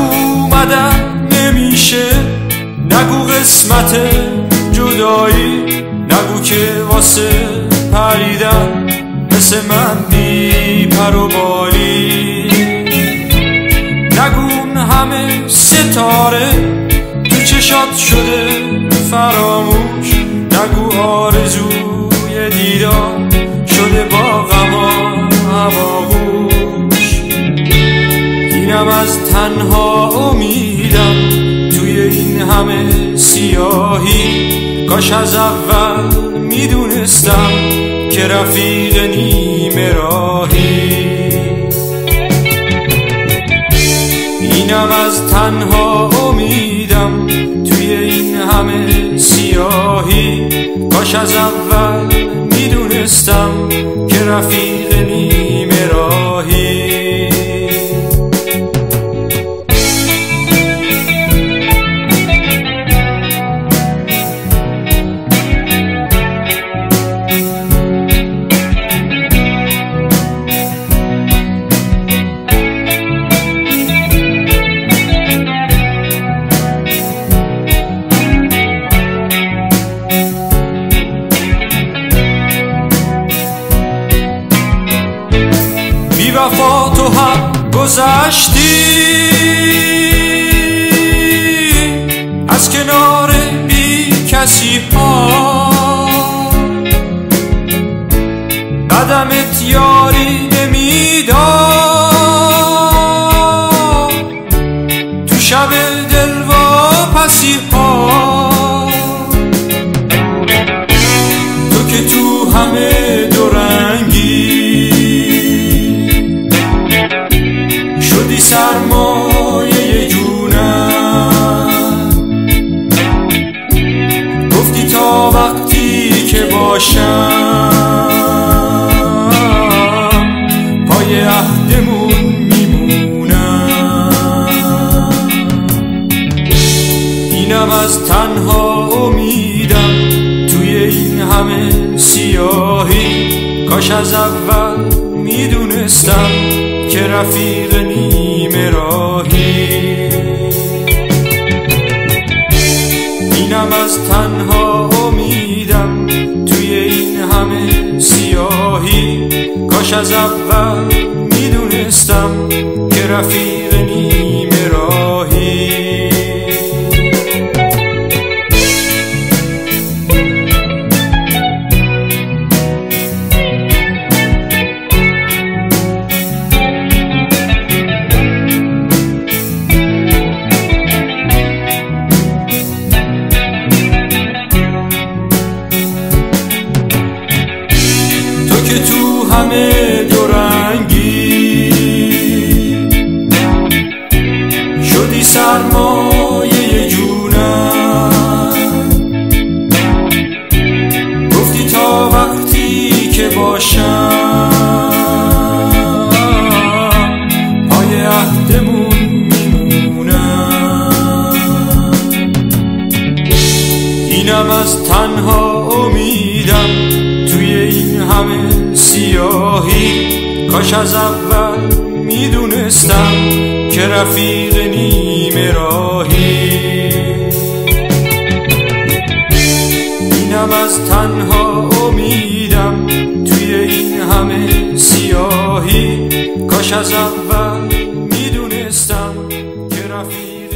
نگو مدد نمیشه، نگو قسمت جدایی، نگو که واسه پریدن مثل من بی پر و بالی، نگو اون همه ستاره تو چشات شده فراموش، نگو آرزوی دیدار شده با غم و هواگوش. اینم از تنها امیدم توی این همه سیاهی، کاش از اول میدونستم که رفیق نیمه راهی. اینم از تنها امیدم توی این همه سیاهی، کاش از اول میدونستم که رفیق نیمه راهی. بی وفا تو هم گذشتی از کنار بی کسی ها، قدمت یاری نمیداد تو شب دلواپسی ها. تو که تو همه دورنگی شدی سرمایه جونم، گفتی تا وقتی که باشم پای عهدمون میمونم. اینم از تنها امیدم توی این همه سیاهی، کاش از اول میدونستم که رفیق نیمه راهی. اینم از تنها امیدم توی این همه سیاهی، کاش از اول میدونستم که رفیق نیمه راهی. که تو همه دورنگی شدی سرمایه جونم، گفتی تا وقتی که باشم پای عهدمون میمونم. اینم از تنها امیدم توی این همه سیاهی، کاش از اول میدونستم که رفیق نیمه راهی. اینم از تنها امیدم توی این همه سیاهی، کاش از اول میدونستم که رفیق